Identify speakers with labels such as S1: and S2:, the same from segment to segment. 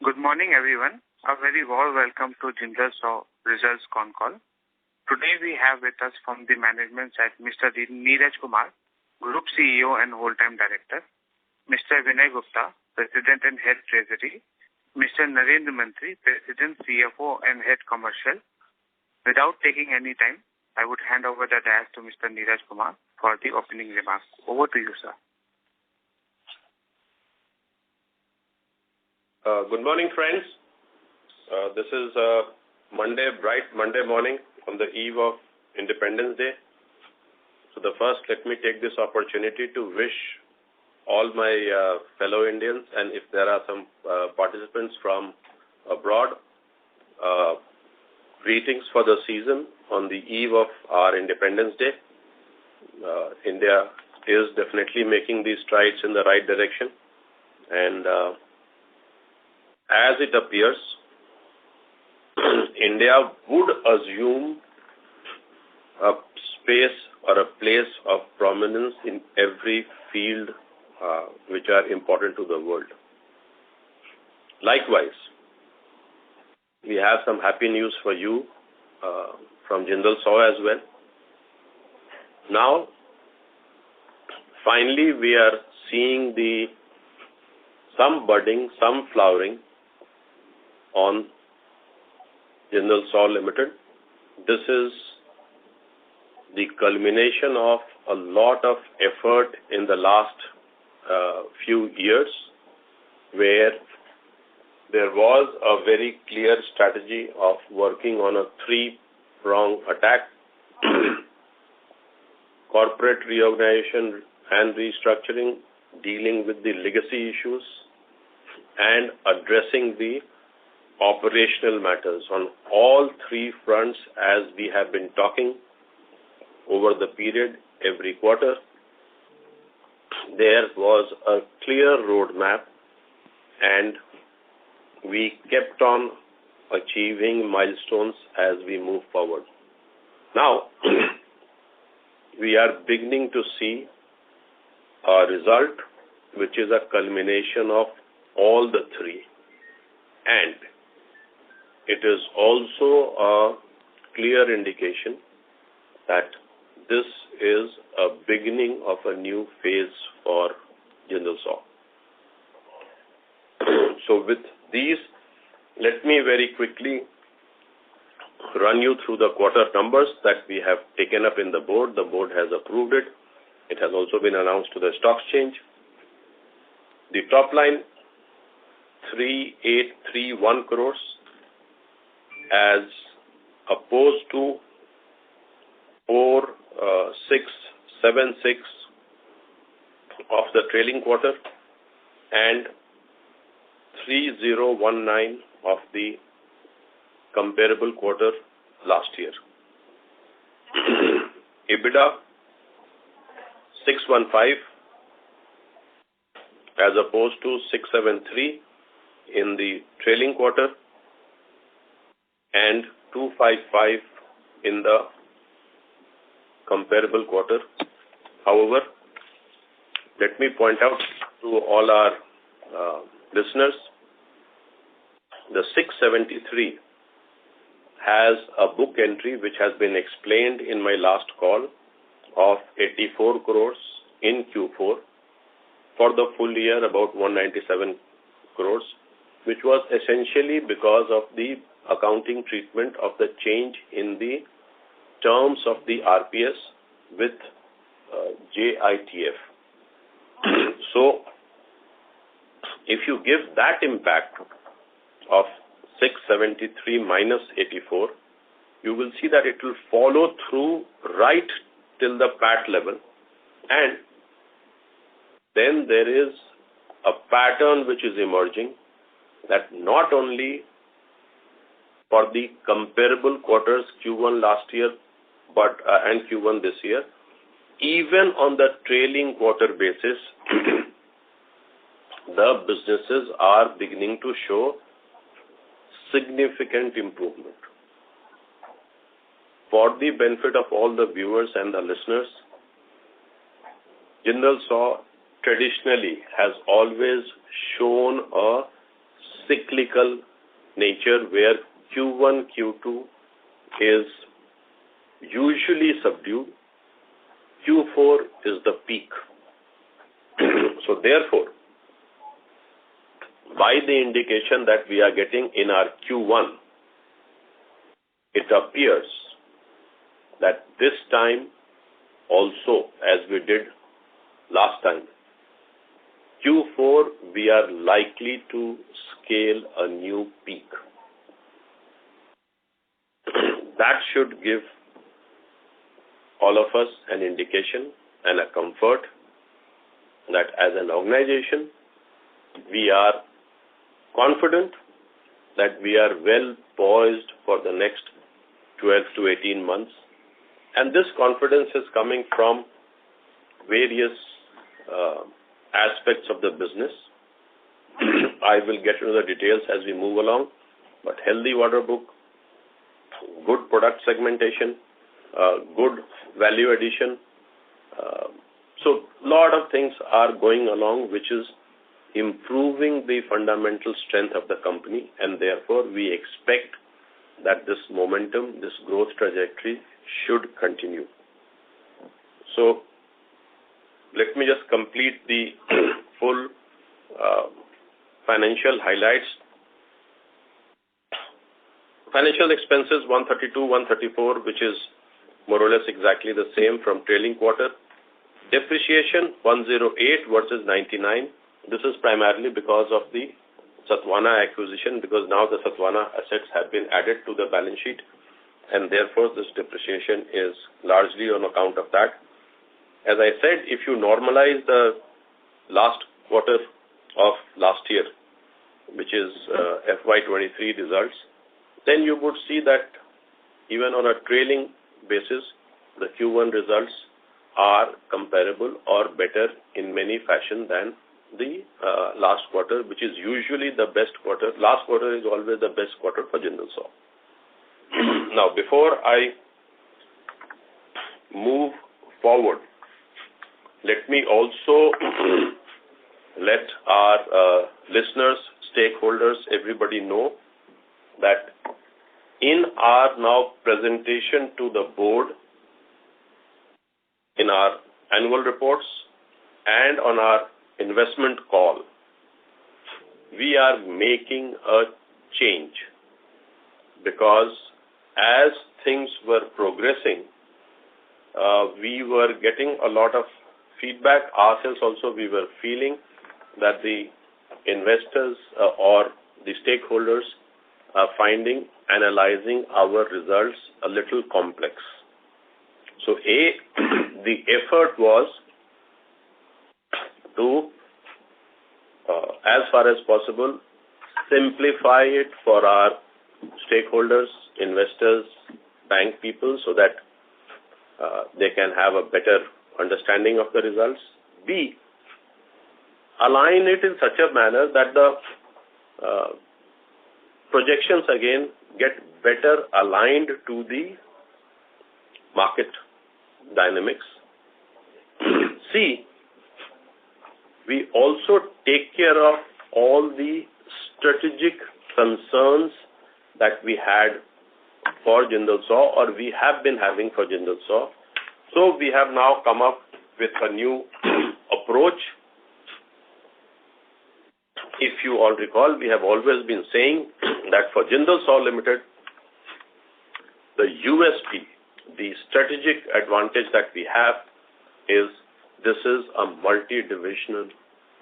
S1: Good morning, everyone. A very warm welcome to Jindal Results Concall. Today we have with us from the management side Mr. Neeraj Kumar, Group CEO and Whole-Time Director, Mr. Vinay Gupta, President and Head Treasury, Mr. Narendra Mantri, President, CFO and Head Commercial. Without taking any time, I would hand over the dais to Mr. Neeraj Kumar for the opening remarks. Over to you, sir.
S2: Good morning, friends. This is bright Monday morning on the eve of Independence Day. So first, let me take this opportunity to wish all my fellow Indians, and if there are some participants from abroad, greetings for the season on the eve of our Independence Day. India is definitely making these strides in the right direction, and as it appears, India would assume a space or a place of prominence in every field which are important to the world. Likewise, we have some happy news for you from Jindal as well. Now, finally, we are seeing some budding, some flowering on Jindal Limited. This is the culmination of a lot of effort in the last few years, where there was a very clear strategy of working on a three-prong attack: corporate reorganization and restructuring, dealing with the legacy issues, and addressing the operational matters. On all three fronts, as we have been talking over the period every quarter, there was a clear roadmap, and we kept on achieving milestones as we move forward. Now, we are beginning to see a result which is a culmination of all the three, and it is also a clear indication that this is a beginning of a new phase for Jindal SAW. So with these, let me very quickly run you through the quarter numbers that we have taken up in the board. The board has approved it. It has also been announced to the stock exchange. The top line, 3,831 crores, as opposed to 4,676 of the trailing quarter and 3,019 of the comparable quarter last year. EBITDA 615 as opposed to 673 in the trailing quarter and 255 in the comparable quarter. However, let me point out to all our listeners, the 673 has a book entry which has been explained in my last call of 84 crores in Q4. For the full year, about 197 crores, which was essentially because of the accounting treatment of the change in the terms of the RPS with JITF. So, if you give that impact of 673 minus 84, you will see that it will follow through right till the PAT level, and then there is a pattern which is emerging, that not only for the comparable quarters Q1 last year but and Q1 this year, even on the trailing quarter basis, the businesses are beginning to show significant improvement. For the benefit of all the viewers and the listeners, Jindal SAW traditionally has always shown a cyclical nature where Q1, Q2 is usually subdued. Q4 is the peak. So therefore, by the indication that we are getting in our Q1, it appears that this time also, as we did last time, Q4 we are likely to scale a new peak. That should give all of us an indication and a comfort that as an organization, we are confident that we are well poised for the next 12 to 18 months. And this confidence is coming from various aspects of the business. I will get into the details as we move along, but healthy order book, good product segmentation, good value addition. So a lot of things are going along, which is improving the fundamental strength of the company, and therefore we expect that this momentum, this growth trajectory should continue. So let me just complete the full financial highlights. Financial expenses 132, 134, which is more or less exactly the same from trailing quarter. Depreciation 108 versus 99. This is primarily because of the Sathavahana acquisition, because now the Sathavahana assets have been added to the balance sheet, and therefore this depreciation is largely on account of that. As I said, if you normalize the last quarter of last year, which is FY23 results, then you would see that even on a trailing basis, the Q1 results are comparable or better in many fashion than the last quarter, which is usually the best quarter. Last quarter is always the best quarter for Jindal Saw. Now, before I move forward, let me also let our listeners, stakeholders, everybody know that in our now presentation to the board, in our annual reports and on our investment call, we are making a change because as things were progressing, we were getting a lot of feedback. Ourselves also, we were feeling that the investors or the stakeholders are finding analyzing our results a little complex. So the effort was to, as far as possible, simplify it for our stakeholders, investors, bank people, so that they can have a better understanding of the results. B, align it in such a manner that the projections again get better aligned to the market dynamics. C, we also take care of all the strategic concerns that we had for Jindal Saw, or we have been having for Jindal Saw. So we have now come up with a new approach. If you all recall, we have always been saying that for Jindal Saw Limited, the USP, the strategic advantage that we have is this is a multi-divisional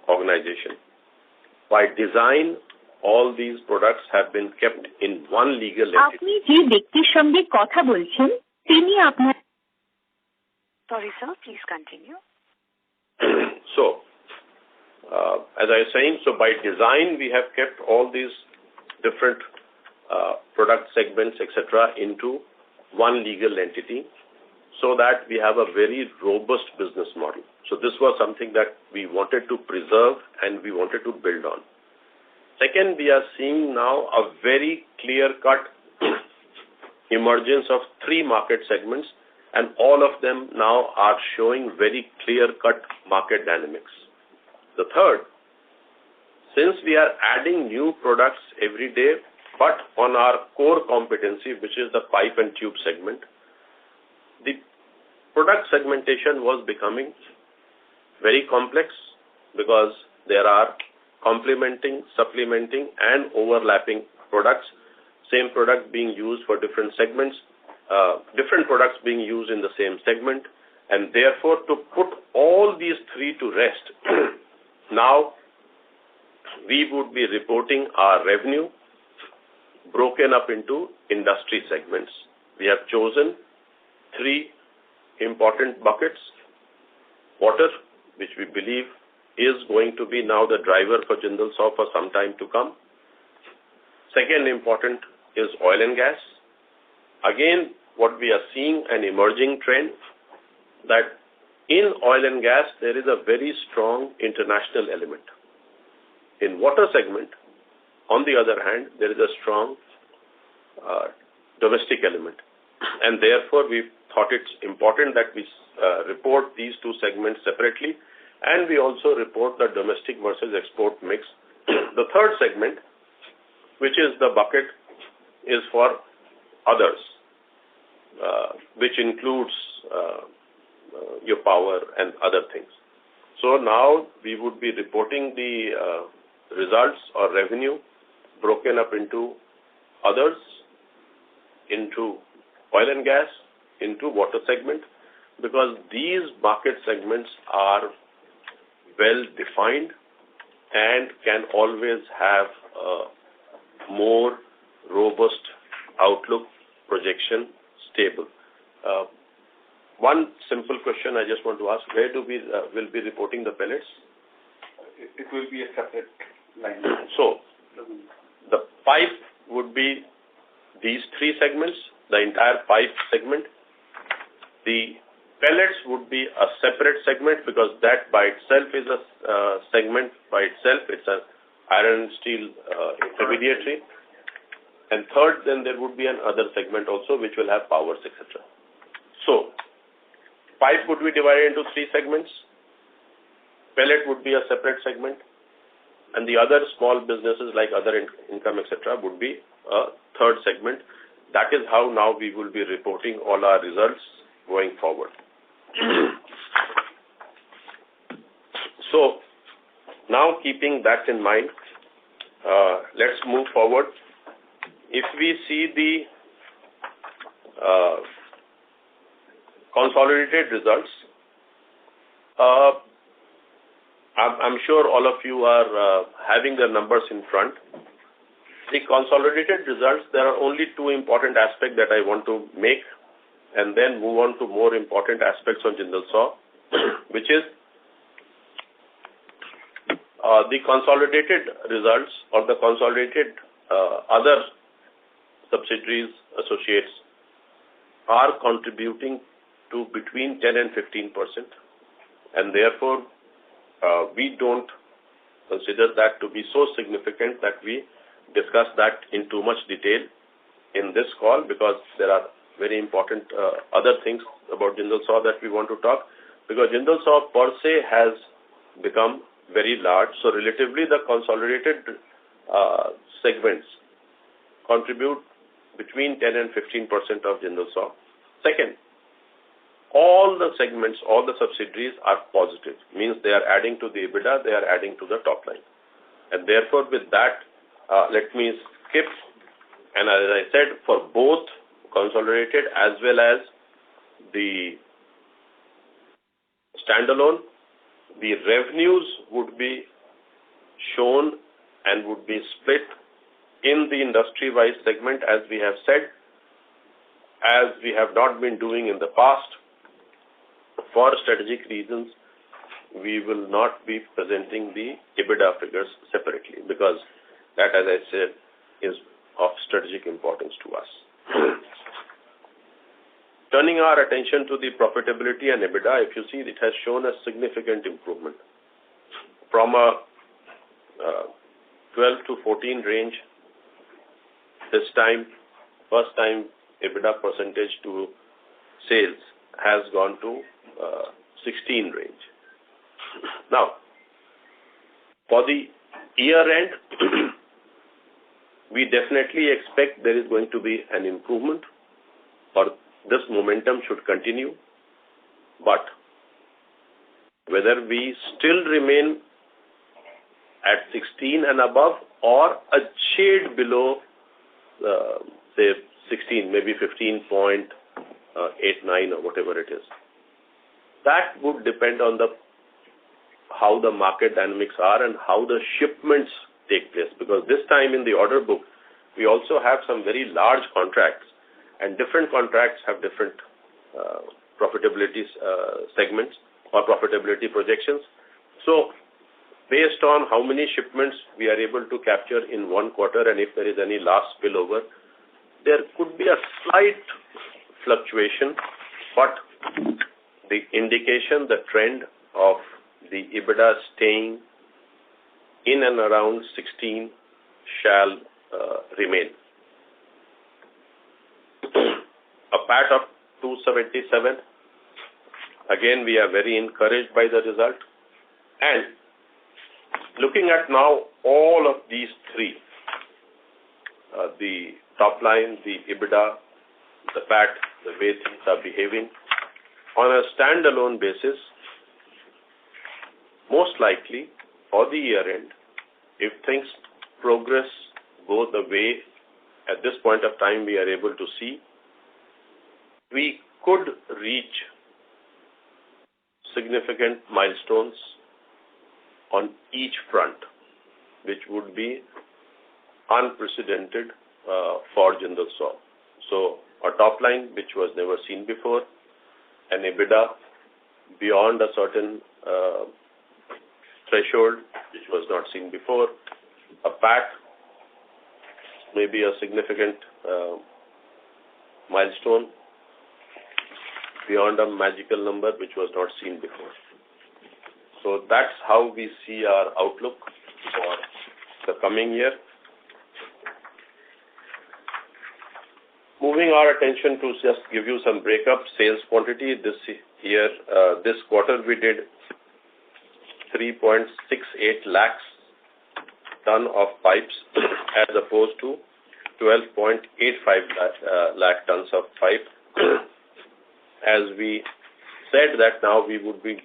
S2: organization. By design, all these products have been kept in one legal entity.
S3: আপনি যে ব্যক্তির সঙ্গে কথা বলছেন তিনি আপনার Sorry sir, please continue.
S2: So, as I was saying, so by design we have kept all these different product segments, etc., into one legal entity, so that we have a very robust business model. So this was something that we wanted to preserve and we wanted to build on. Second, we are seeing now a very clear-cut emergence of 3 market segments, and all of them now are showing very clear-cut market dynamics. The third, since we are adding new products every day, but on our core competency, which is the pipe and tube segment, the product segmentation was becoming very complex because there are complementing, supplementing, and overlapping products, same product being used for different segments, different products being used in the same segment, and therefore to put all these three to rest, now we would be reporting our revenue broken up into industry segments. We have chosen three important buckets: water, which we believe is going to be now the driver for Jindal SAW for some time to come. Second important is oil and gas. Again, what we are seeing an emerging trend that in oil and gas, there is a very strong international element. In water segment, on the other hand, there is a strong domestic element. And therefore, we thought it's important that we report these two segments separately, and we also report the domestic versus export mix. The third segment, which is the bucket, is for others, which includes your power and other things. So now we would be reporting the results or revenue broken up into others, into oil and gas, into water segment, because these market segments are well defined and can always have a more robust outlook, projection, stable. One simple question I just want to ask: where do we will be reporting the pellets?
S4: It will be a separate line.
S2: So the pipe would be these three segments, the entire pipe segment. The pellets would be a separate segment because that by itself is a segment by itself. It's an iron and steel intermediary. And third, then there would be another segment also which will have powers, etc. So pipe would be divided into three segments. Pellet would be a separate segment. And the other small businesses like other income, etc. would be a third segment. That is how now we will be reporting all our results going forward. So now keeping that in mind, let's move forward. If we see the consolidated results, I'm sure all of you are having the numbers in front. The consolidated results, there are only two important aspects that I want to make and then move on to more important aspects on Jindal SAW, which is the consolidated results or the consolidated other subsidiaries, associates are contributing to between 10 and 15%, and therefore we don't consider that to be so significant that we discuss that in too much detail in this call, because there are very important other things about Jindal SAW that we want to talk, because Jindal SAW per se has become very large. So relatively the consolidated segments contribute between 10 and 15% of Jindal SAW. Second, all the segments, all the subsidiaries are positive, means they are adding to the EBITDA, they are adding to the top line. And therefore with that, let me skip, and as I said, for both consolidated as well as the standalone, the revenues would be shown and would be split in the industry-wise segment, as we have said, as we have not been doing in the past. For strategic reasons, we will not be presenting the EBITDA figures separately, because that, as I said, is of strategic importance to us. Turning our attention to the profitability and EBITDA, if you see, it has shown a significant improvement from a 12 to 14 range. This time, first time EBITDA percentage to sales has gone to 16 range. Now, for the year end, we definitely expect there is going to be an improvement, or this momentum should continue. But whether we still remain at 16 and above or a shade below, say 16, maybe 15.89 or whatever it is, that would depend on how the market dynamics are and how the shipments take place. Because this time in the order book, we also have some very large contracts, and different contracts have different profitability segments or profitability projections. So based on how many shipments we are able to capture in one quarter, and if there is any last spillover, there could be a slight fluctuation, but the indication, the trend of the EBITDA staying in and around 16 shall remain. A PAT of 277. Again, we are very encouraged by the result. And looking at now all of these three, the top line, the EBITDA, the PAT, the way things are behaving, on a standalone basis, most likely for the year end, if things progress, go the way at this point of time we are able to see, we could reach significant milestones on each front, which would be unprecedented for Jindal SAW. So a top line which was never seen before, an EBITDA beyond a certain threshold which was not seen before, a PAT, maybe a significant milestone beyond a magical number which was not seen before. So that's how we see our outlook for the coming year. Moving our attention to just give you some breakup sales quantity this year, this quarter we did 3.68 lakhs ton of pipes as opposed to 12.85 lakh tons of pipe. As we said that now we would be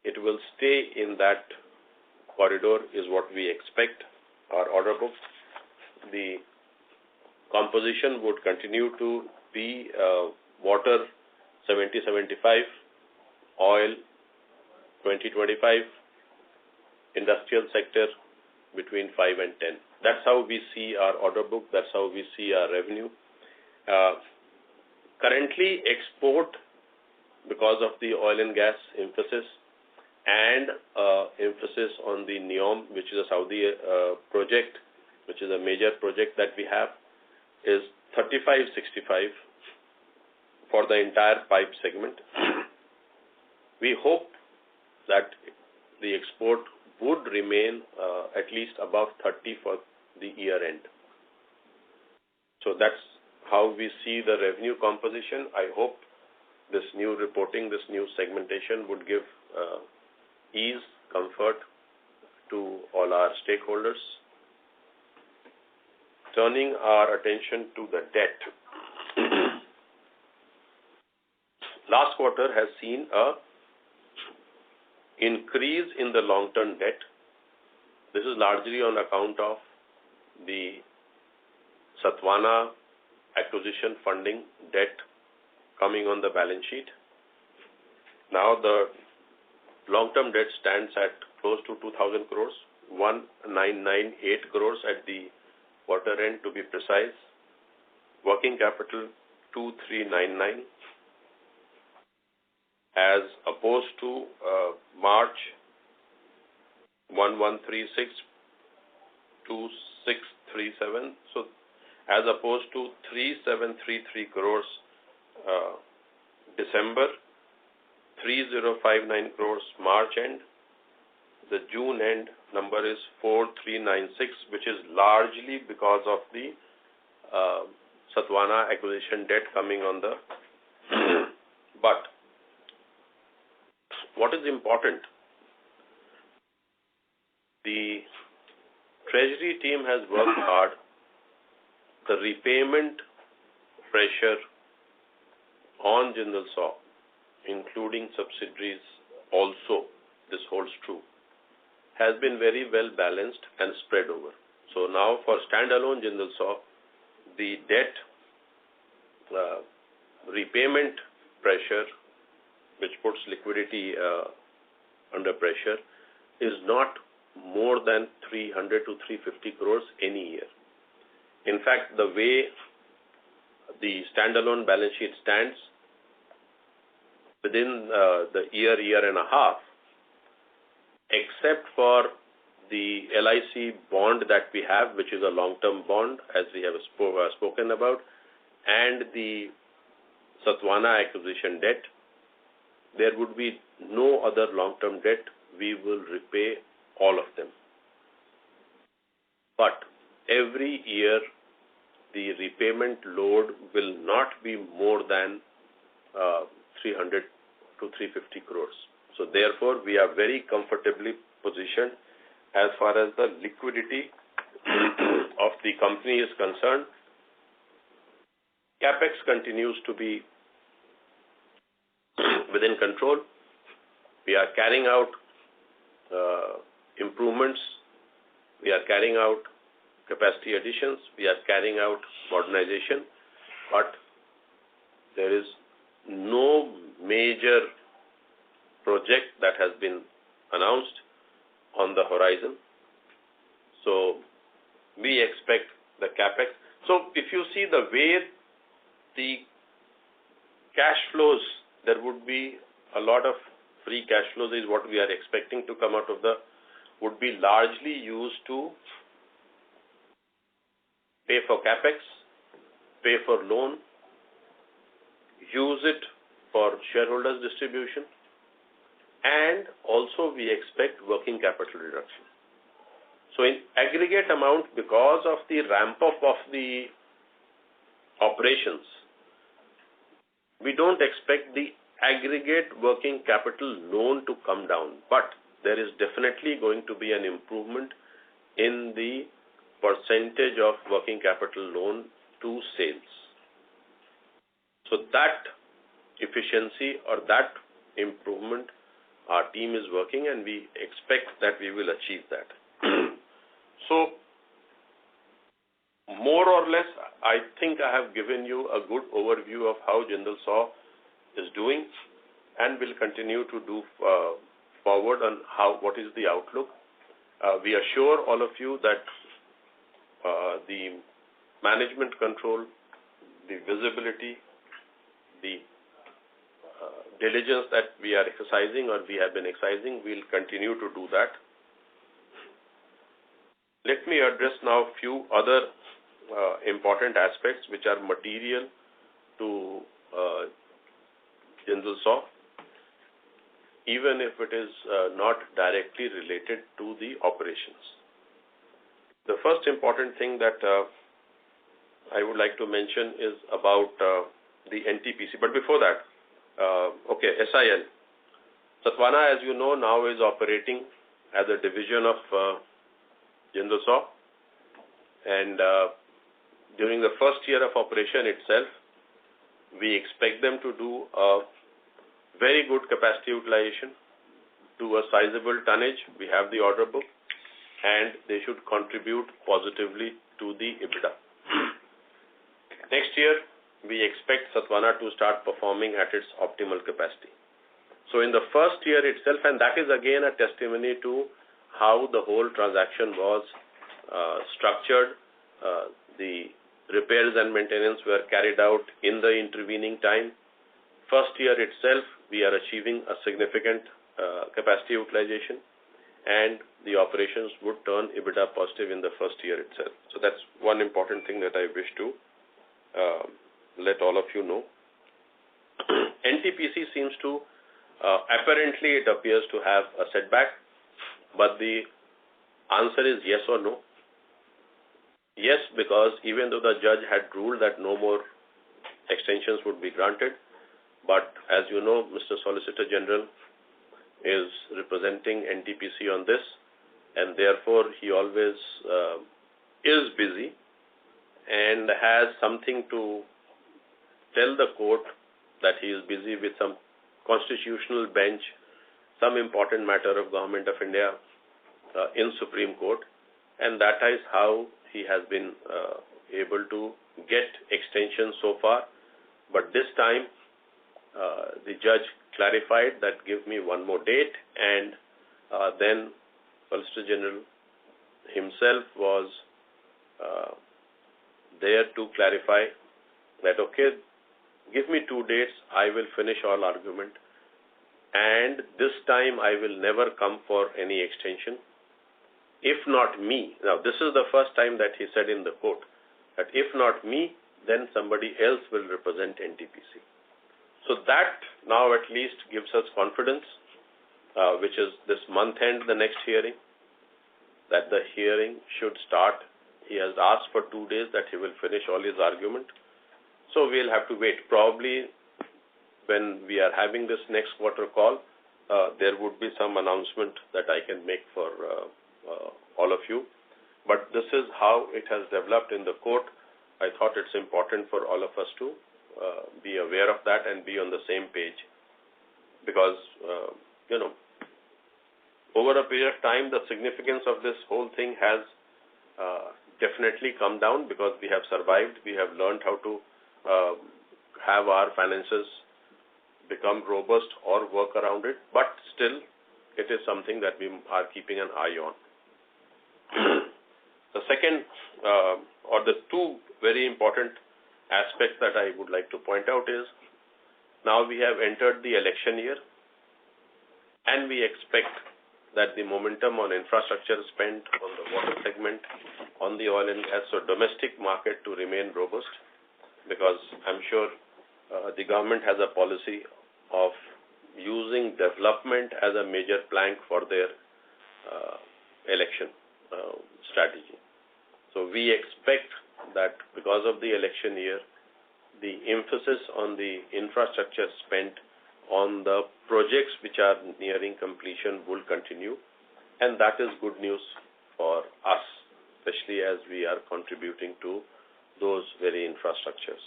S2: it will stay in that corridor is what we expect. Our order book, the composition would continue to be water 70-75, oil 20-25, industrial sector between 5 and 10. That's how we see our order book. That's how we see our revenue. Currently, export, because of the oil and gas emphasis and emphasis on the NEOM, which is a Saudi project, which is a major project that we have, is 35-65 for the entire pipe segment. We hope that the export would remain at least above 30 for the year end. So that's how we see the revenue composition. I hope this new reporting, this new segmentation would give ease, comfort to all our stakeholders. Turning our attention to the debt. Last quarter has seen a increase in the long-term debt. This is largely on account of the Sathavahana acquisition funding debt coming on the balance sheet. Now the long-term debt stands at close to 2,000 crores, 1,998 crores at the quarter end to be precise. Working capital 2,399 as opposed to March 1,136 2,637. So as opposed to 3,733 crores December, 3,059 crores March end. The June end number is 4,396, which is largely because of the Sathavahana acquisition debt coming on the but what is important, the treasury team has worked hard. The repayment pressure on Jindal SAW, including subsidiaries also, this holds true, has been very well balanced and spread over. So now for standalone Jindal SAW, the debt repayment pressure, which puts liquidity under pressure, is not more than 300 to 350 crores any year. In fact, the way the standalone balance sheet stands, within the year and a half, except for the LIC bond that we have, which is a long-term bond, as we have spoken about, and the Sathavahana acquisition debt, there would be no other long-term debt. We will repay all of them. But every year, the repayment load will not be more than 300 to 350 crores. So therefore, we are very comfortably positioned as far as the liquidity of the company is concerned. CapEx continues to be within control. We are carrying out improvements. We are carrying out capacity additions. We are carrying out modernization. But there is no major project that has been announced on the horizon. So we expect the CapEx. So if you see the way the cash flows, there would be a lot of free cash flows is what we are expecting to come out of the, would be largely used to pay for CapEx, pay for loan, use it for shareholders distribution, and also we expect working capital reduction. So in aggregate amount, because of the ramp up of the operations, we don't expect the aggregate working capital loan to come down, but there is definitely going to be an improvement in the percentage of working capital loan to sales. So that efficiency or that improvement, our team is working, and we expect that we will achieve that. So more or less, I think I have given you a good overview of how Jindal SAW is doing and will continue to do forward on what is the outlook. We assure all of you that the management control, the visibility, the diligence that we are exercising or we have been exercising, we'll continue to do that. Let me address now a few other important aspects which are material to Jindal SAW, even if it is not directly related to the operations. The first important thing that I would like to mention is about the NTPC. But before that, SIL. Sathavahana, as you know, now is operating as a division of Jindal SAW. And during the first year of operation itself, we expect them to do a very good capacity utilization, do a sizable tonnage. We have the order book, and they should contribute positively to the EBITDA. Next year, we expect Sathavahana to start performing at its optimal capacity. So in the first year itself, and that is again a testimony to how the whole transaction was structured, the repairs and maintenance were carried out in the intervening time. First year itself, we are achieving a significant capacity utilization, and the operations would turn EBITDA positive in the first year itself. So that's one important thing that I wish to let all of you know. NTPC seems to, apparently it appears to have a setback, but the answer is yes or no. Yes, because even though the judge had ruled that no more extensions would be granted, but as you know, Mr. Solicitor General is representing NTPC on this, and therefore he always is busy and has something to tell the court that he is busy with some constitutional bench, some important matter of Government of India in Supreme Court, and that is how he has been able to get extension so far. But this time, the judge clarified that give me one more date, and then Solicitor General himself was there to clarify that, okay, give me 2 dates, I will finish all argument, and this time I will never come for any extension. If not me, now this is the first time that he said in the court, that if not me, then somebody else will represent NTPC. So that now at least gives us confidence, which is this month end, the next hearing, that the hearing should start. He has asked for 2 days that he will finish all his argument. So we'll have to wait. Probably when we are having this next quarter call, there would be some announcement that I can make for all of you. But this is how it has developed in the court. I thought it's important for all of us to be aware of that and be on the same page. Because, over a period of time, the significance of this whole thing has definitely come down, because we have survived. We have learned how to have our finances become robust or work around it. But still, it is something that we are keeping an eye on. The second, or the two very important aspects that I would like to point out is, now we have entered the election year, and we expect that the momentum on infrastructure spent on the water segment, on the oil and gas or domestic market to remain robust, because I'm sure the government has a policy of using development as a major plank for their election strategy. So we expect that because of the election year, the emphasis on the infrastructure spent on the projects which are nearing completion will continue, and that is good news for us, especially as we are contributing to those very infrastructures.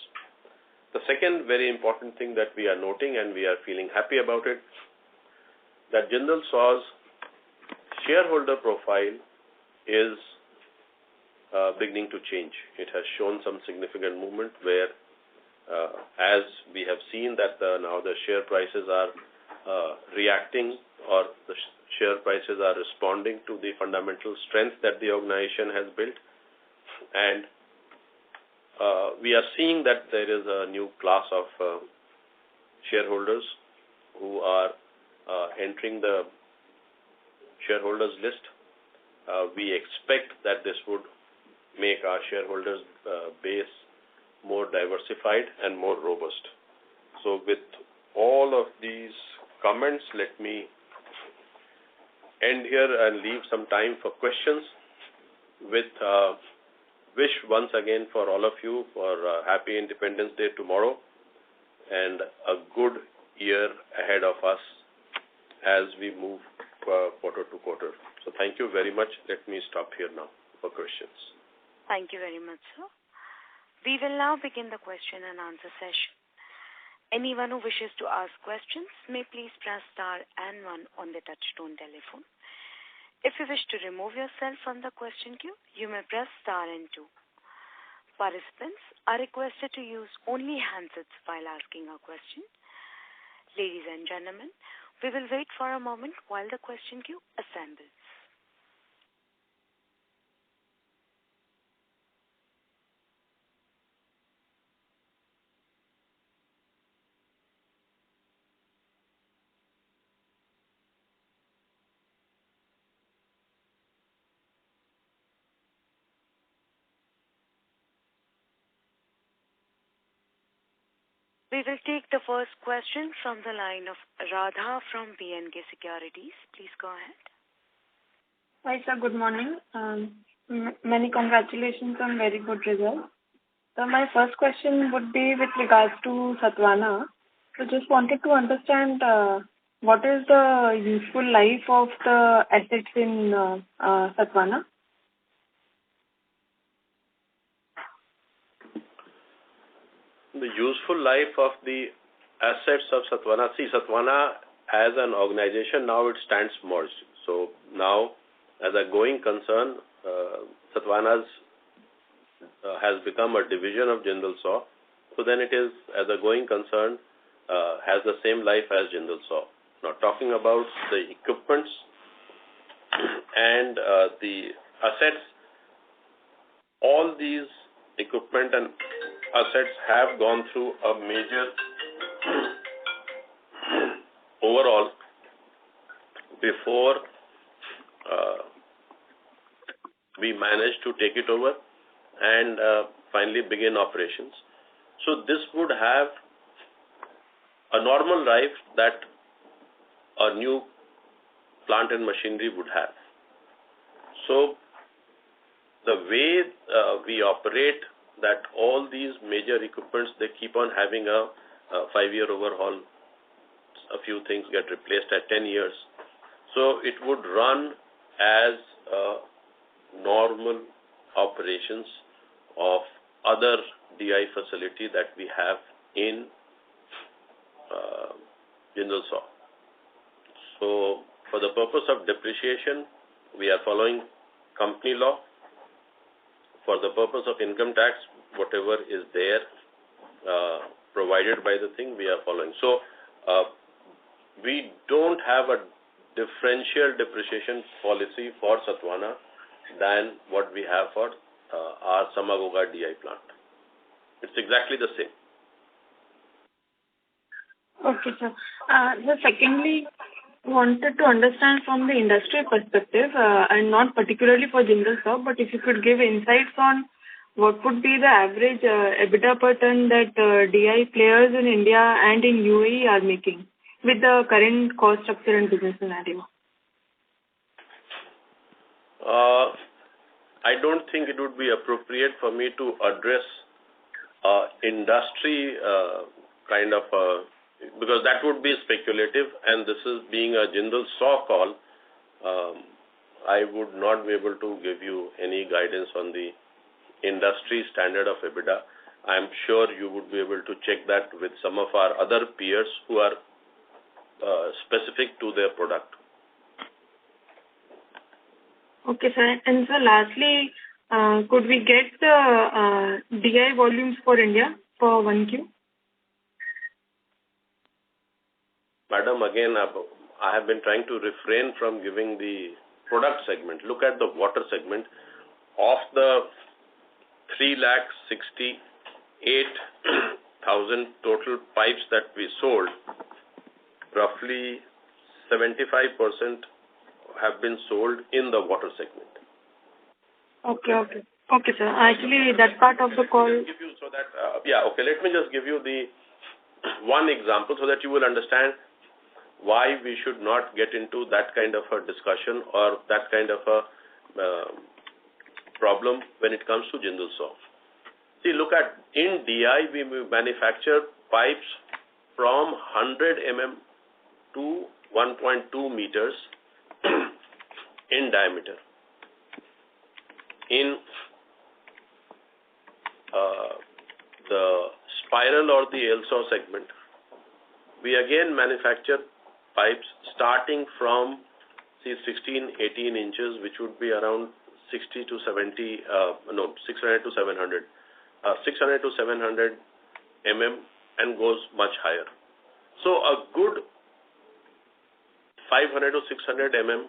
S2: The second very important thing that we are noting, and we are feeling happy about it, that Jindal SAW's shareholder profile is beginning to change. It has shown some significant movement where, as we have seen that now the share prices are reacting, or the share prices are responding to the fundamental strength that the organization has built. And we are seeing that there is a new class of shareholders who are entering the shareholders list. We expect that this would make our shareholders base more diversified and more robust. So with all of these comments, let me end here and leave some time for questions with wish once again for all of you for Happy Independence Day tomorrow and a good year ahead of us as we move quarter to quarter. So thank you very much. Let me stop here now for questions.
S5: Thank you very much, sir. We will now begin the question and answer session. Anyone who wishes to ask questions may please press star and 1 on the touchtone telephone. If you wish to remove yourself from the question queue, you may press star and 2. Participants are requested to use only handsets while asking a question. Ladies and gentlemen, we will wait for a moment while the question queue assembles. We will take the first question from the line of Radha from BNK Securities. Please go ahead.
S6: Hi, sir. Good morning. Many congratulations on very good results. So my first question would be with regards to Sathavahana. So just wanted to understand what is the useful life of the assets in Sathavahana?
S2: The useful life of the assets of Sathavahana. See, Sathavahana as an organization, now it stands merged. So now, as a going concern, Sathavahana has become a division of Jindal SAW. So then it is, as a going concern, has the same life as Jindal SAW. Now, talking about the equipments and the assets, all these equipment and assets have gone through a major overhaul before we managed to take it over and finally begin operations. So this would have a normal life that a new plant and machinery would have. So the way we operate, that all these major equipments, they keep on having a 5-year overhaul. A few things get replaced at 10 years. So it would run as normal operations of other DI facility that we have in Jindal SAW. So for the purpose of depreciation, we are following company law. For the purpose of income tax, whatever is there provided by the thing, we are following. So we don't have a differential depreciation policy for Sathavahana than what we have for our Samaghogha DI plant. It's exactly the same.
S6: Okay, sir. Secondly, wanted to understand from the industry perspective, and not particularly for Jindal SAW, but if you could give insights on what would be the average EBITDA per ton that DI players in India and in UAE are making with the current cost structure and business scenario.
S2: I don't think it would be appropriate for me to address industry kind of because that would be speculative, and this is being a Jindal SAW call. I would not be able to give you any guidance on the industry standard of EBITDA. I'm sure you would be able to check that with some of our other peers who are specific to their product.
S6: Okay, sir. And so lastly, could we get the DI volumes for India for 1Q?
S2: Madam, again, I have been trying to refrain from giving the product segment. Look at the water segment. Of the 368,000 total pipes that we sold, roughly 75% have been sold in the water segment.
S6: Okay, sir. Actually, that part of the call.
S2: Let me just give you the one example so that you will understand why we should not get into that kind of a discussion or that kind of a problem when it comes to Jindal SAW. See, look at, in DI, we manufacture pipes from 100 mm to 1.2 meters in diameter. In the spiral or the LSAW segment, we again manufacture pipes starting from 16, 18 inches, which would be around 600 to 700, 600 to 700 mm and goes much higher. So a good 500 to 600 mm,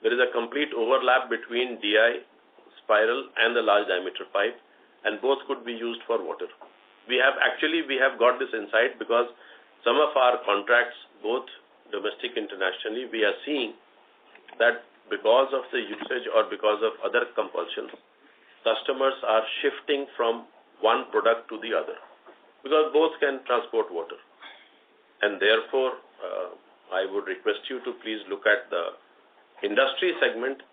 S2: there is a complete overlap between DI, spiral and the large diameter pipe, and both could be used for water. We have got this insight because some of our contracts, both domestic, internationally, we are seeing that because of the usage or because of other compulsions, customers are shifting from one product to the other because both can transport water. And therefore, I would request you to please look at the industry segment,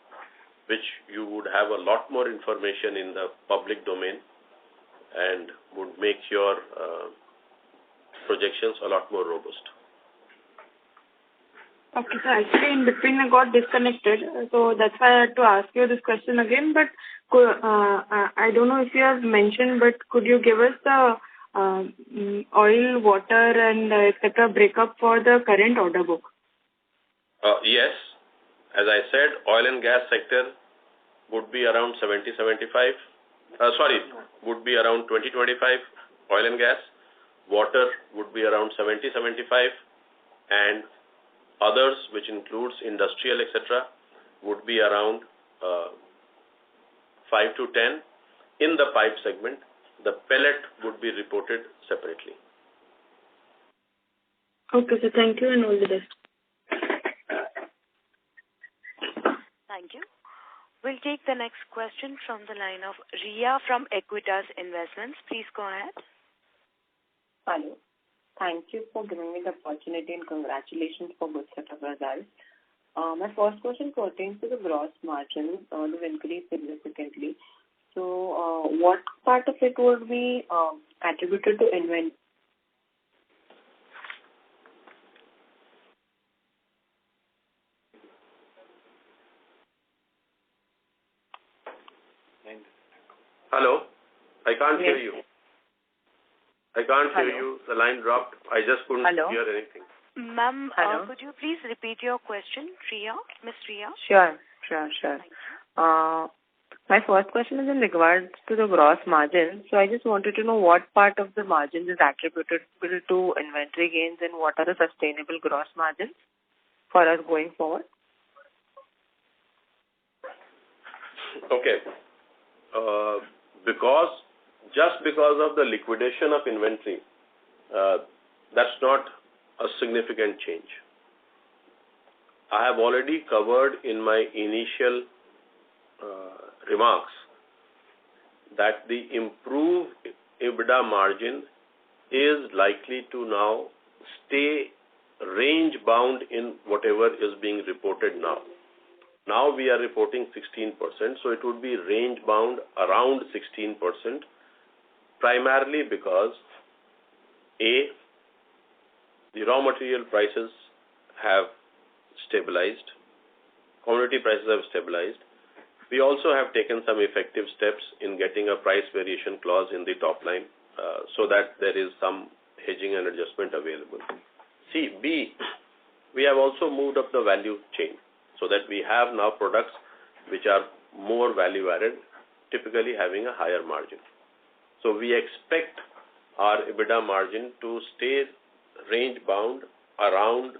S2: which you would have a lot more information in the public domain and would make your projections a lot more robust.
S6: Okay, so actually in between I got disconnected, so that's why I had to ask you this question again. But I don't know if you have mentioned, but could you give us the oil, water and etc. breakup for the current order book?
S2: Yes. As I said, oil and gas sector would be around 70-75. Would be around 20-25 oil and gas. Water would be around 70-75, and others, which includes industrial, etc., would be around 5 to 10. In the pipe segment, the pellet would be reported separately.
S6: Okay, so thank you and all the best.
S5: Thank you. We'll take the next question from the line of Ria from Equitas Investments. Please go ahead.
S7: Hello. Thank you for giving me the opportunity and congratulations for good set of results. My first question pertains to the gross margin. They've increased significantly. So, what part of it would be attributed to inventory?
S2: Hello? I can't hear you. I can't hear you. The line dropped. I just couldn't hear anything.
S5: Ma'am, could you please repeat your question, Ria? Miss Ria?
S7: Sure. My first question is in regards to the gross margin. So I just wanted to know what part of the margin is attributable to inventory gains and what are the sustainable gross margins for us going forward?
S2: Okay. Just because of the liquidation of inventory, that's not a significant change. I have already covered in my initial remarks that the improved EBITDA margin is likely to now stay range bound in whatever is being reported now. Now we are reporting 16%, so it would be range bound around 16%, primarily because A, the raw material prices have stabilized, commodity prices have stabilized. We also have taken some effective steps in getting a price variation clause in the top line so that there is some hedging and adjustment available. B, we have also moved up the value chain so that we have now products which are more value added, typically having a higher margin. So we expect our EBITDA margin to stay range bound around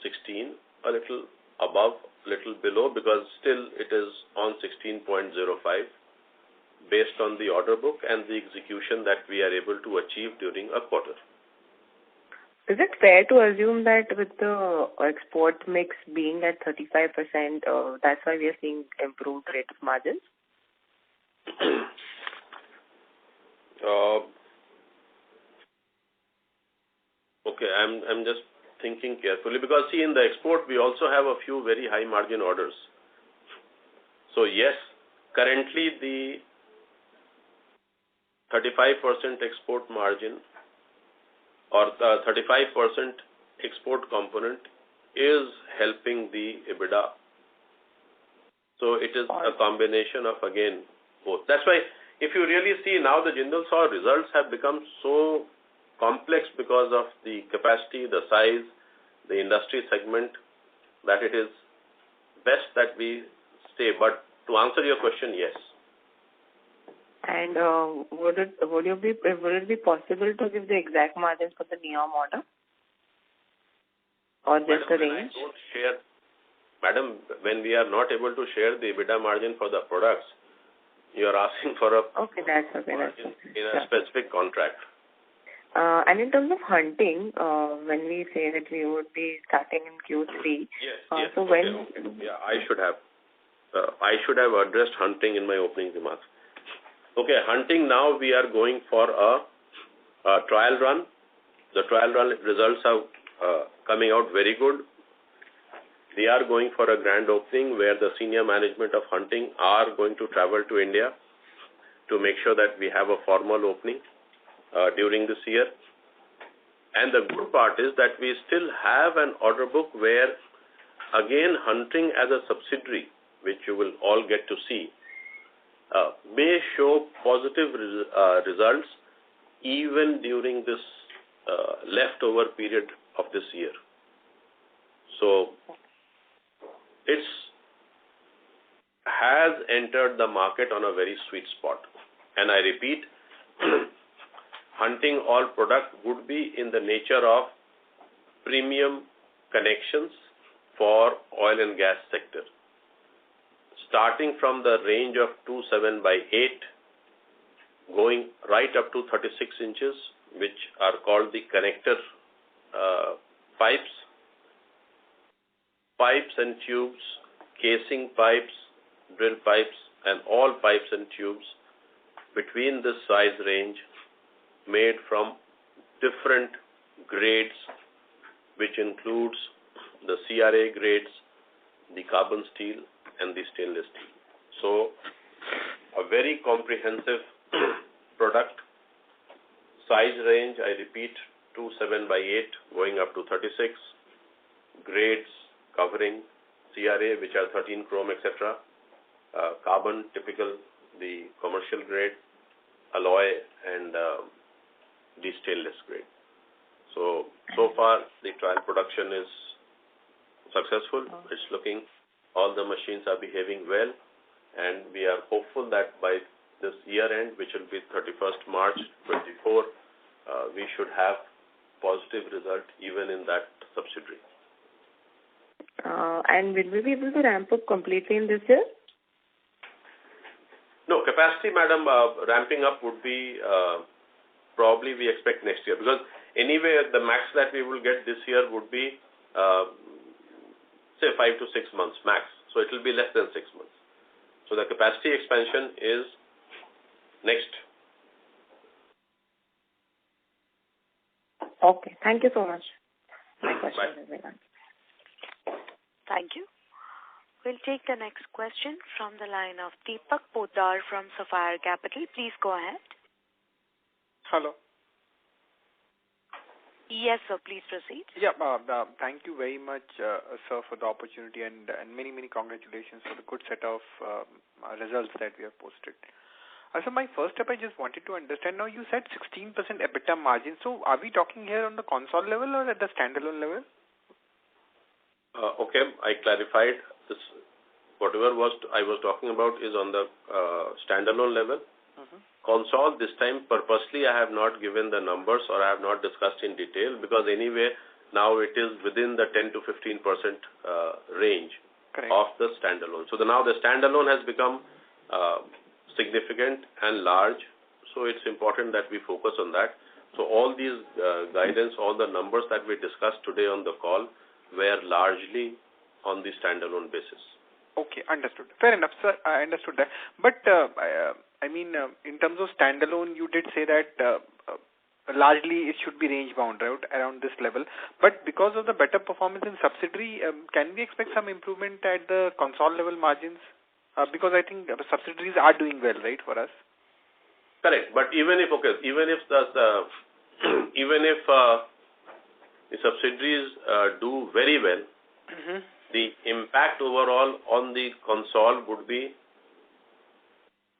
S2: 16, a little above, little below, because still it is on 16.05 based on the order book and the execution that we are able to achieve during a quarter.
S7: Is it fair to assume that with the export mix being at 35%, that's why we are seeing improved rate of margins?
S2: Okay, I'm just thinking carefully because see, in the export we also have a few very high margin orders. So yes, currently the 35% export margin or 35% export component is helping the EBITDA. So it is a combination of, again, both. That's why if you really see now, the Jindal SAW results have become so complex because of the capacity, the size, the industry segment, that it is best that we stay. But to answer your question, yes.
S7: And would it be possible to give the exact margins for the NEOM order? Or just a range?
S2: Madam, when we are not able to share the EBITDA margin for the products, you are asking for a
S7: that's okay.
S2: in a specific contract.
S7: And in terms of hunting, when we say that we would be starting in Q3,
S2: yes.
S7: So when?
S2: Yeah, I should have addressed hunting in my opening remarks. Okay, hunting now we are going for a trial run. The trial run results are coming out very good. We are going for a grand opening where the senior management of hunting are going to travel to India to make sure that we have a formal opening during this year. And the good part is that we still have an order book where, again, hunting as a subsidiary, which you will all get to see, may show positive results even during this leftover period of this year. So it has entered the market on a very sweet spot. And I repeat, hunting all product would be in the nature of premium connections for oil and gas sector. Starting from the range of 2.7 by 8, going right up to 36 inches, which are called the connector pipes and tubes, casing pipes, drill pipes, and all pipes and tubes between this size range made from different grades, which includes the CRA grades, the carbon steel, and the stainless steel. So a very comprehensive product. Size range, I repeat, 2.7 by 8 going up to 36. Grades covering CRA, which are 13 chrome, etc. Carbon, typical, the commercial grade, alloy, and the stainless grade. So far the trial production is successful. It's looking, all the machines are behaving well, and we are hopeful that by this year end, which will be 31st March 24, we should have positive result even in that subsidiary.
S7: And will we be able to ramp up completely in this year?
S2: No, capacity, madam, ramping up would be probably we expect next year, because anyway the max that we will get this year would be say 5 to 6 months max. So it will be less than 6 months. So the capacity expansion is next.
S7: Okay, thank you so much. My question is done.
S5: Thank you. We'll take the next question from the line of Deepak Poddar from Sapphire Capital. Please go ahead.
S8: Hello.
S5: Yes, sir. Please proceed.
S8: Yeah. Thank you very much, sir, for the opportunity, and many congratulations for the good set of results that we have posted. So my first step, I just wanted to understand. Now you said 16% EBITDA margin. So are we talking here on the console level or at the standalone level?
S2: Okay, I clarified this. Whatever I was talking about is on the standalone level. Console, this time purposely I have not given the numbers or I have not discussed in detail, because anyway now it is within the 10 to 15% range. Correct. Of the standalone. So now the standalone has become significant and large, so it's important that we focus on that. So all these guidance, all the numbers that we discussed today on the call were largely on the standalone basis.
S8: Okay, understood. Fair enough, sir. I understood that. But, I mean, in terms of standalone, you did say that largely it should be range bound, right, around this level. But because of the better performance in subsidiary, can we expect some improvement at the console level margins? Because I think the subsidiaries are doing well, right, for us.
S2: Correct. But even if the subsidiaries do very well, the impact overall on the console would be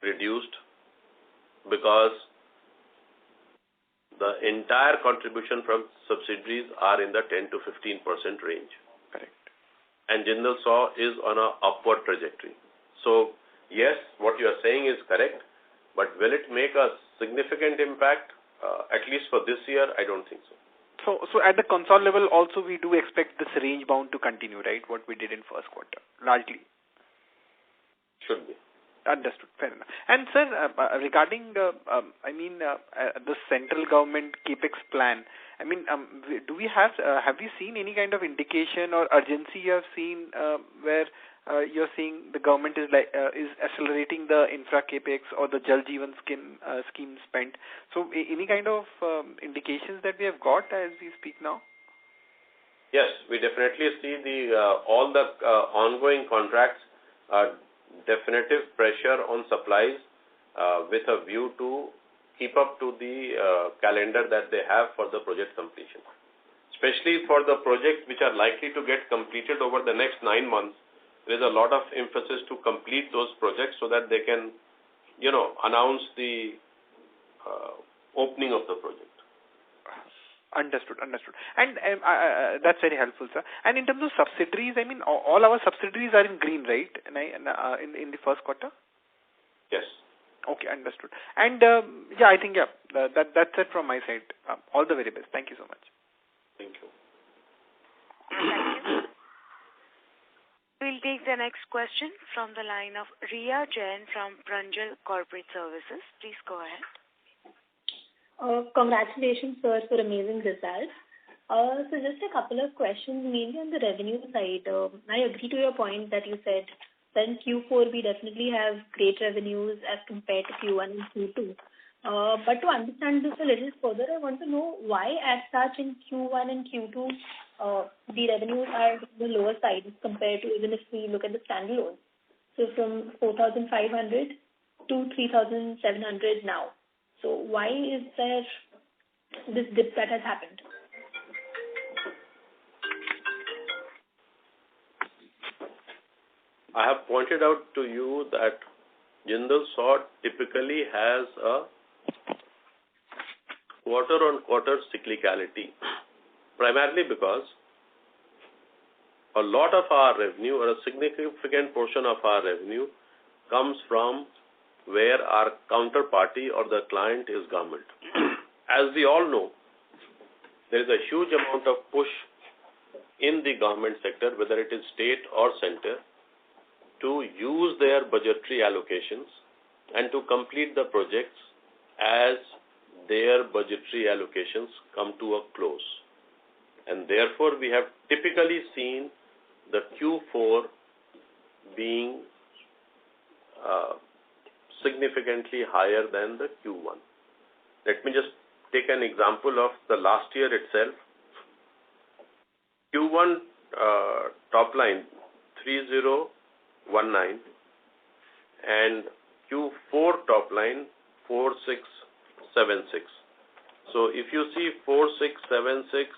S2: reduced because the entire contribution from subsidiaries are in the 10 to 15% range.
S8: Correct.
S2: And Jindal SAW is on an upward trajectory. So, yes, what you are saying is correct, but will it make a significant impact, at least for this year? I don't think so.
S8: So at the console level also we do expect this range bound to continue, right, what we did in first quarter, largely?
S2: Should be.
S8: Understood. Fair enough. And sir, regarding the central government capex plan, do we have we seen any kind of indication or urgency you have seen where you're seeing the government is accelerating the infra capex or the Jal Jeevan scheme spent? So any kind of indications that we have got as we speak now?
S2: Yes, we definitely see all the ongoing contracts definitive pressure on supplies with a view to keep up to the calendar that they have for the project completion. Especially for the projects which are likely to get completed over the next 9 months, there is a lot of emphasis to complete those projects so that they can, announce the opening of the project.
S8: Understood. And that's very helpful, sir. And in terms of subsidiaries, all our subsidiaries are in green, right, in the first quarter?
S2: Yes.
S8: Okay, understood. And I think, that's it from my side. All the very best. Thank you so much.
S2: Thank you.
S5: Thank you. We'll take the next question from the line of Riya Jain from Pranjal Corporate Services. Please go ahead.
S9: Congratulations, sir, for amazing results. So just a couple of questions, mainly on the revenue side. I agree to your point that you said that in Q4 we definitely have great revenues as compared to Q1 and Q2. But to understand this a little further, I want to know why as such in Q1 and Q2 the revenues are the lower side compared to even if we look at the standalone. So from 4,500 to 3,700 now. So why is there this dip that has happened?
S2: I have pointed out to you that Jindal SAW typically has a quarter-on-quarter cyclicality, primarily because a lot of our revenue or a significant portion of our revenue comes from where our counterparty or the client is government. As we all know, there is a huge amount of push in the government sector, whether it is state or center, to use their budgetary allocations and to complete the projects as their budgetary allocations come to a close. And therefore, we have typically seen the Q4 being significantly higher than the Q1. Let me just take an example of the last year itself. Q1 top line 3019 and Q4 top line 4676. So if you see 4676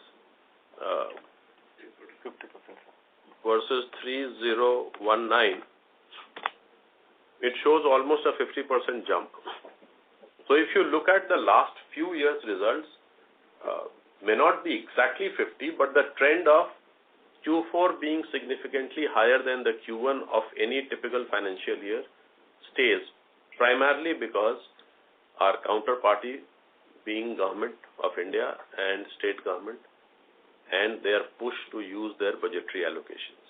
S2: versus 3019, it shows almost a 50% jump. So if you look at the last few years' results, may not be exactly 50, but the trend of Q4 being significantly higher than the Q1 of any typical financial year stays, primarily because our counterparty being Government of India and state government and their push to use their budgetary allocations.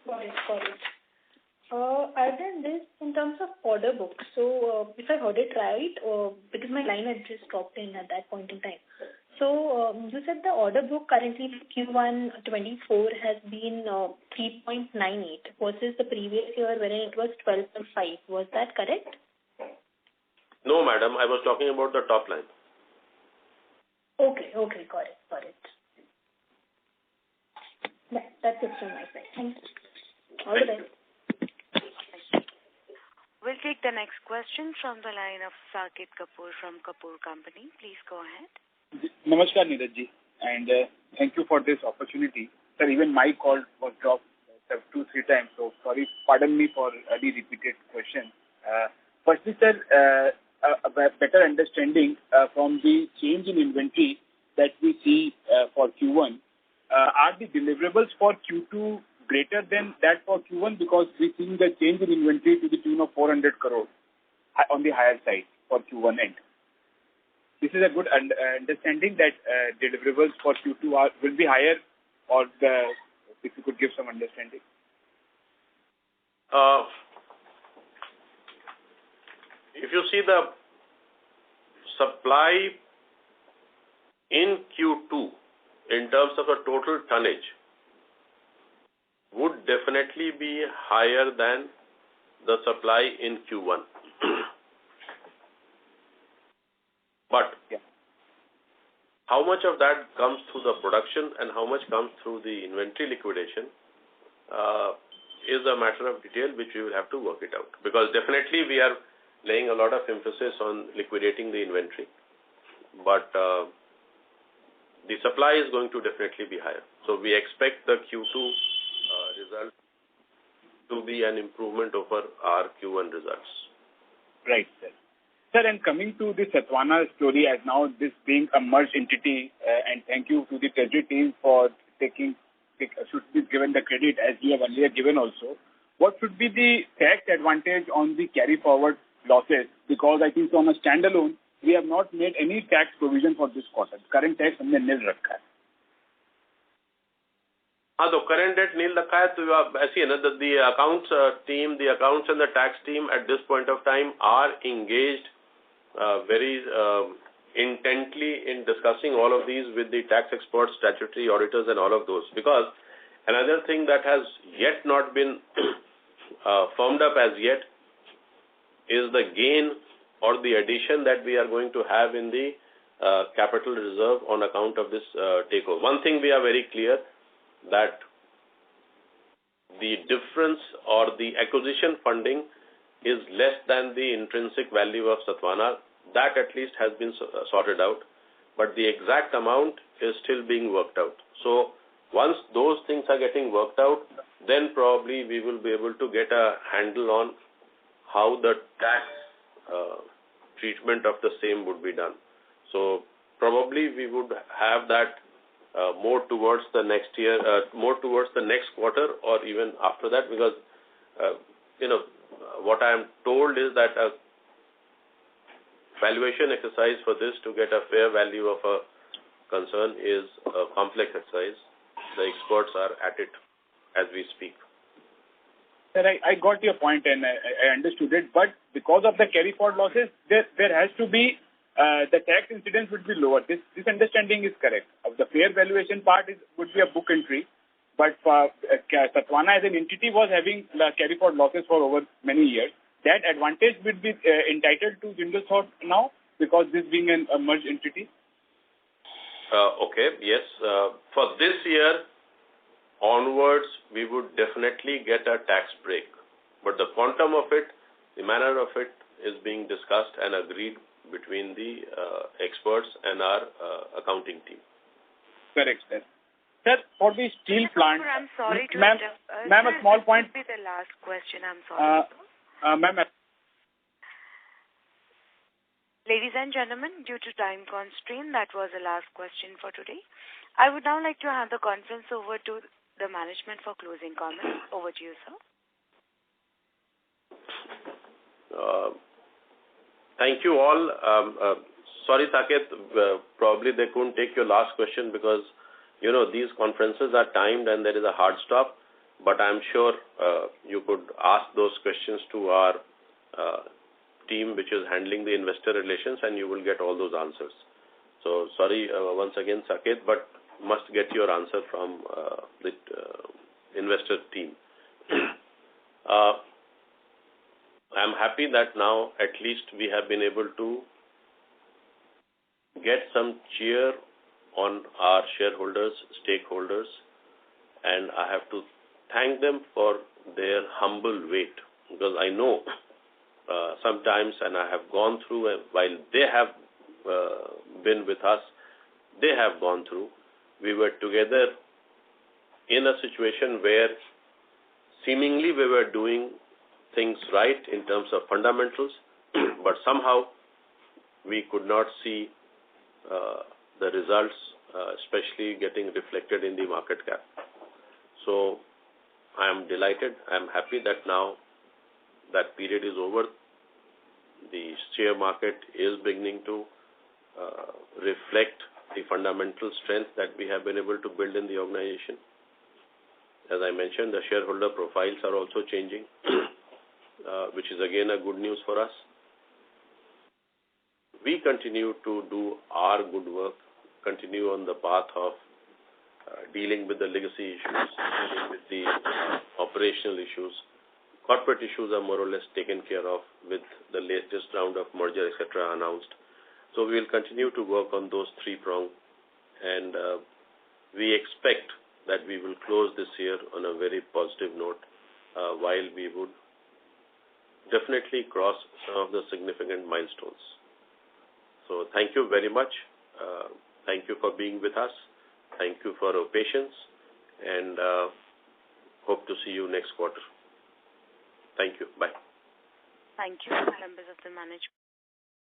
S9: Got it. Other than this, in terms of order book, so if I heard it right, because my line had just dropped in at that point in time. So you said the order book currently Q1 24 has been 3.98 versus the previous year wherein it was 12.5. Was that correct?
S2: No, madam. I was talking about the top line.
S9: Okay. Got it. That's it from my side. Thank you. All the best.
S5: We'll take the next question from the line of Saket Kapoor from Kapoor Company. Please go ahead.
S10: Namaskar, Neeraj ji, and thank you for this opportunity. Sir, even my call was dropped 2-3 times, so sorry, pardon me for the repeated question. Firstly, sir, a better understanding from the change in inventory that we see for Q1. Are the deliverables for Q2 greater than that for Q1? Because we're seeing the change in inventory to the tune of 400 crore on the higher side for Q1 end. This is a good understanding that deliverables for Q2 will be higher, or if you could give some understanding.
S2: If you see the supply in Q2 in terms of a total tonnage would definitely be higher than the supply in Q1. But how much of that comes through the production and how much comes through the inventory liquidation is a matter of detail which we will have to work it out. Because definitely we are laying a lot of emphasis on liquidating the inventory. But the supply is going to definitely be higher. So we expect the Q2 result to be an improvement over our Q1 results.
S10: Right, sir. Sir, and coming to the Sathavahana story as now this being a merged entity, and thank you to the treasury team for should be given the credit as you have earlier given also. What should be the tax advantage on the carry forward losses? Because I think on a standalone, we have not made any tax provision for this quarter. Current tax हमने nil रखा है.
S2: हाँ, तो current debt nil रखा है, तो ऐसी है ना, the accounts team, the accounts and the tax team at this point of time are engaged very intently in discussing all of these with the tax experts, statutory auditors and all of those. Because another thing that has yet not been firmed up as yet is the gain or the addition that we are going to have in the capital reserve on account of this takeover. One thing we are very clear that the difference or the acquisition funding is less than the intrinsic value of Sathavahana. That at least has been sorted out, but the exact amount is still being worked out. So once those things are getting worked out, then probably we will be able to get a handle on how the tax treatment of the same would be done. So probably we would have that more towards the next year, more towards the next quarter or even after that, because what I am told is that a valuation exercise for this to get a fair value of a concern is a complex exercise. The experts are at it as we speak.
S10: Sir, I got your point and I understood it, but because of the carry forward losses, there has to be the tax incidence would be lower. This understanding is correct. The fair valuation part would be a book entry, but Sathavahana as an entity was having carry forward losses for over many years. That advantage would be entitled to Jindal Saw now because this being a merged entity.
S2: Okay, yes. For this year onwards, we would definitely get a tax break. But the quantum of it, the manner of it is being discussed and agreed between the experts and our accounting team. Correct,
S10: sir. Sir, for the steel plant...
S5: I'm sorry to
S10: interrupt. Ma'am, a small point.
S5: This will be the last question. I'm sorry.
S10: Ma'am...
S5: Ladies and gentlemen, due to time constraint, that was the last question for today. I would now like to hand the conference over to the management for closing comments. Over to you, sir.
S2: Thank you all. Sorry, Saket, probably they couldn't take your last question because, these conferences are timed and there is a hard stop. But I'm sure you could ask those questions to our team which is handling the investor relations and you will get all those answers. So sorry once again, Saket, but must get your answer from the I'm happy that now at least we have been able to get some cheer on our shareholders, stakeholders, and I have to thank them for their humble wait, because I know sometimes, and I have gone through, while they have been with us, they have gone through. We were together in a situation where seemingly we were doing things right in terms of fundamentals, but somehow we could not see the results, especially getting reflected in the market cap. So I am delighted. I am happy that now that period is over. The share market is beginning to reflect the fundamental strength that we have been able to build in the organization. As I mentioned, the shareholder profiles are also changing, which is again a good news for us. We continue to do our good work, continue on the path of dealing with the legacy issues, dealing with the operational issues. Corporate issues are more or less taken care of with the latest round of merger, etc. announced. So we will continue to work on those three prongs, and we expect that we will close this year on a very positive note, while we would definitely cross some of the significant milestones. So thank you very much. Thank you for being with us. Thank you for your patience, and hope to see you next quarter. Thank you. Bye.
S5: Thank you, members of the management.